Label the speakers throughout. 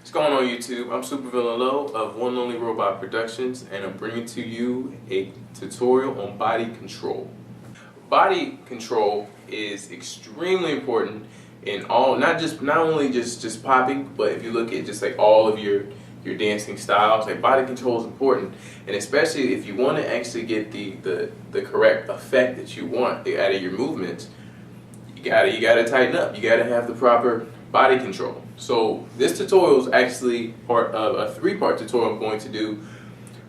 Speaker 1: What's going on YouTube? I'm SuperVillainLO of One Lonely Robot Productions, and I'm bringing to you a tutorial on body control. Body control is extremely important in all, not only just popping, but if you look at just like all of your dancing styles, like body control is important, and especially if you want to actually get the correct effect that you want out of your movements, you gotta tighten up. You gotta have the proper body control. So this tutorial is actually part of a three-part tutorial I'm going to do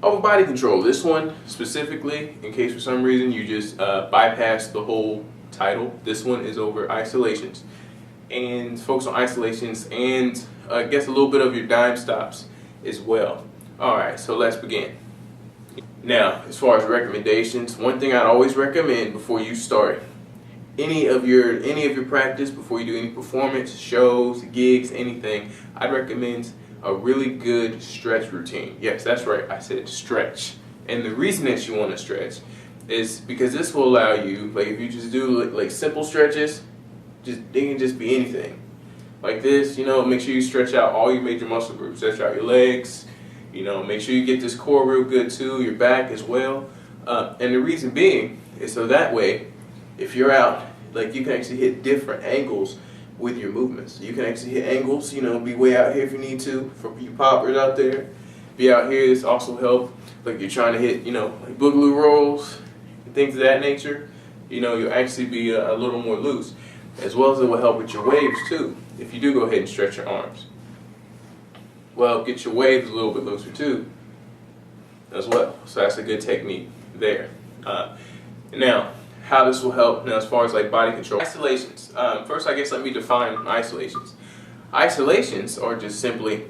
Speaker 1: over body control. This one specifically, in case for some reason you just bypass the whole title, this one is over isolations, and focus on isolations and I guess a little bit of your dime stops as well. Alright, so let's begin. Now, as far as recommendations, one thing I'd always recommend before you start any of your practice, before you do any performance, shows, gigs, anything, I'd recommend a really good stretch routine. Yes, that's right, I said stretch. And the reason that you want to stretch is because this will allow you, like if you just do like simple stretches, they can just be anything. Like this, make sure you stretch out all your major muscle groups. Stretch out your legs, make sure you get this core real good too, your back as well. And the reason being is so that way, if you're out, like you can actually hit different angles with your movements. You can actually hit angles, be way out here if you need to, for you poppers out there. Be out here, this also help, like you're trying to hit, like boogaloo rolls, and things of that nature. You'll actually be a little more loose. As well as it will help with your waves too, if you do go ahead and stretch your arms. Well, get your waves a little bit looser too, as well. So that's a good technique there. Now, how this will help now as far as like body control. Isolations. First, I guess let me define isolations. Isolations are just simply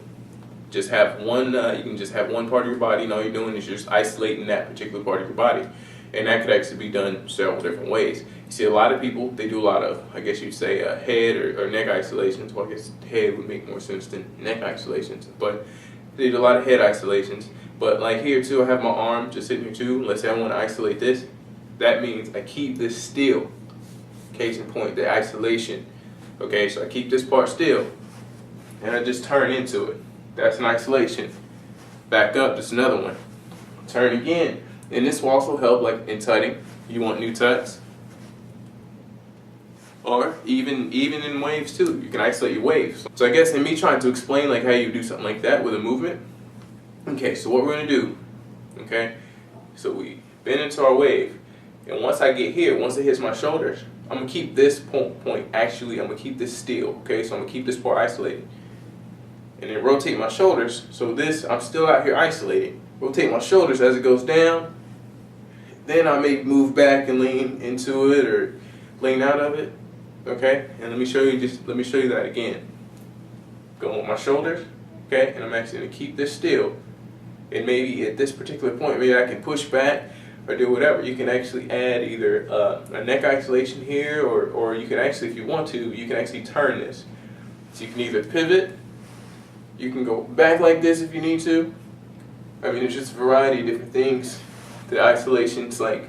Speaker 1: have one, you can just have one part of your body and all you're doing is just isolating that particular part of your body. And that could actually be done several different ways. You see a lot of people, they do a lot of, I guess you'd say head or neck isolations. Well, I guess head would make more sense than neck isolations. But they do a lot of head isolations. But like here too, I have my arm just sitting here too. Let's say I want to isolate this. That means I keep this still. Case in point, the isolation. Okay, so I keep this part still, and I just turn into it. That's an isolation. Back up, just another one. Turn again. And this will also help like in tutting. You want new tuts. Or even in waves too. You can isolate your waves. So I guess in me trying to explain like how you do something like that with a movement. Okay, so what we're gonna do, okay, so we bend into our wave. And once I get here, once it hits my shoulders, I'm going to keep this point, actually, I'm going to keep this still, okay? So I'm going to keep this part isolated. And then rotate my shoulders, so this, I'm still out here isolating. Rotate my shoulders as it goes down. Then I may move back and lean into it or lean out of it, okay? And let me show you that again. Go with my shoulders, okay? And I'm actually going to keep this still. And maybe at this particular point, maybe I can push back or do whatever. You can actually add either a neck isolation here, or you can actually, if you want to, you can actually turn this. So you can either pivot, you can go back like this if you need to. I mean, there's just a variety of different things that isolations like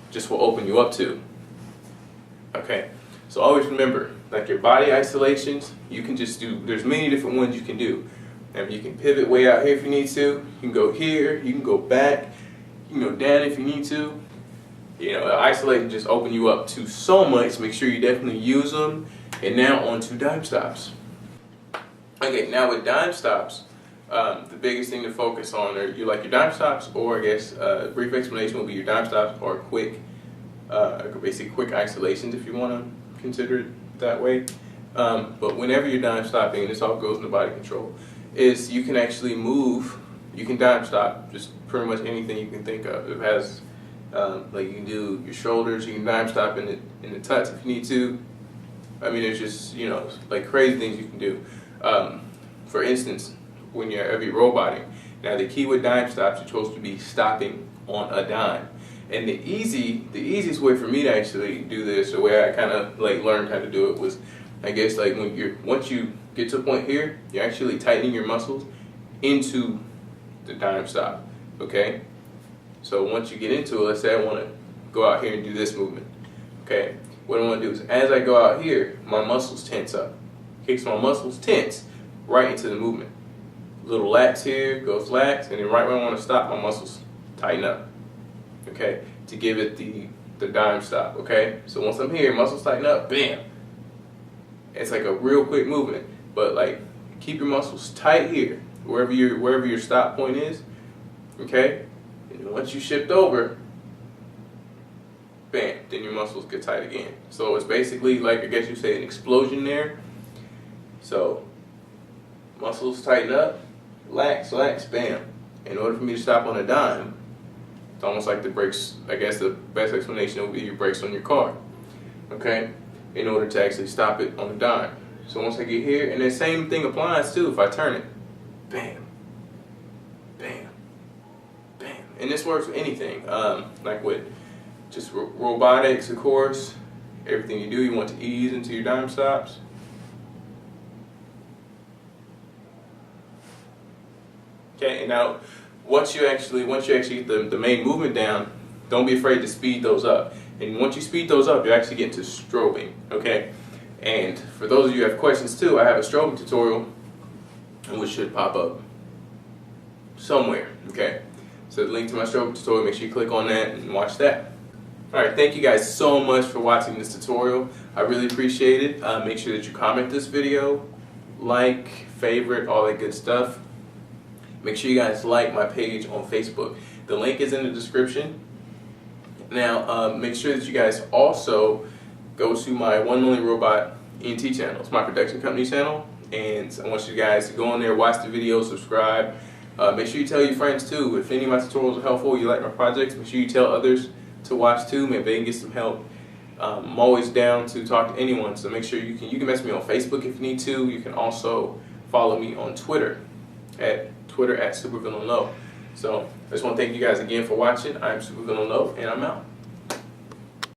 Speaker 1: just will open you up to. Okay, so always remember, like your body isolations, you can just do, there's many different ones you can do. And you can pivot way out here if you need to. You can go here, you can go back. You can go down if you need to. Isolate and just open you up to so much. Make sure you definitely use them. And now on to dime stops. Okay, now with dime stops, the biggest thing to focus on are your dime stops, or I guess a brief explanation will be your dime stops or quick, basically quick isolations if you want to consider it that way. But whenever you're dime stopping, and this all goes into body control, is you can actually move. You can dime stop just pretty much anything you can think of. It has, like you can do your shoulders, you can dime stop in the tuts if you need to. I mean, there's just, like crazy things you can do. For instance, when you're heavy roboting, now the key with dime stops, you're supposed to be stopping on a dime. And the easiest way for me to actually do this, the way I kind of like learned how to do it was, I guess like once you get to a point here, you're actually tightening your muscles into the dime stop, okay? So once you get into it, let's say I want to go out here and do this movement, okay? What I want to do is as I go out here, my muscles tense up. Okay, so my muscles tense right into the movement. little lats here, goes lats, and then right when I want to stop, my muscles tighten up, okay, to give it the dime stop, okay? So once I'm here, muscles tighten up, bam. It's like a real quick movement, but like keep your muscles tight here, wherever your stop point is, okay? And then once you shift over, bam, then your muscles get tight again. So it's basically like, I guess you say, an explosion there. So muscles tighten up, relax, relax, bam. In order for me to stop on a dime, it's almost like the brakes. I guess the best explanation would be your brakes on your car, okay? In order to actually stop it on a dime. So once I get here, and the same thing applies too if I turn it. Bam, bam, bam. And this works with anything, like with just robotics, of course. Everything you do, you want to ease into your dime stops. Okay, and now once you actually get the main movement down, don't be afraid to speed those up. And once you speed those up, you actually get to strobing, okay? And for those of you who have questions too, I have a strobing tutorial, which should pop up somewhere, okay? So the link to my strobing tutorial, make sure you click on that and watch that. Alright, thank you guys so much for watching this tutorial. I really appreciate it. Make sure that you comment this video, like, favorite, all that good stuff. Make sure you guys like my page on Facebook. The link is in the description. Now, make sure that you guys also go to my One Only Robot ENT channel. It's my production company channel, and I want you guys to go on there, watch the video, subscribe. Make sure you tell your friends too. If any of my tutorials are helpful, you like my projects, make sure you tell others to watch too. Maybe they can get some help. I'm always down to talk to anyone, so make sure you can message me on Facebook if you need to. You can also follow me on Twitter at SuperVillainLO. So I just want to thank you guys again for watching. I'm SuperVillainLO, and I'm out.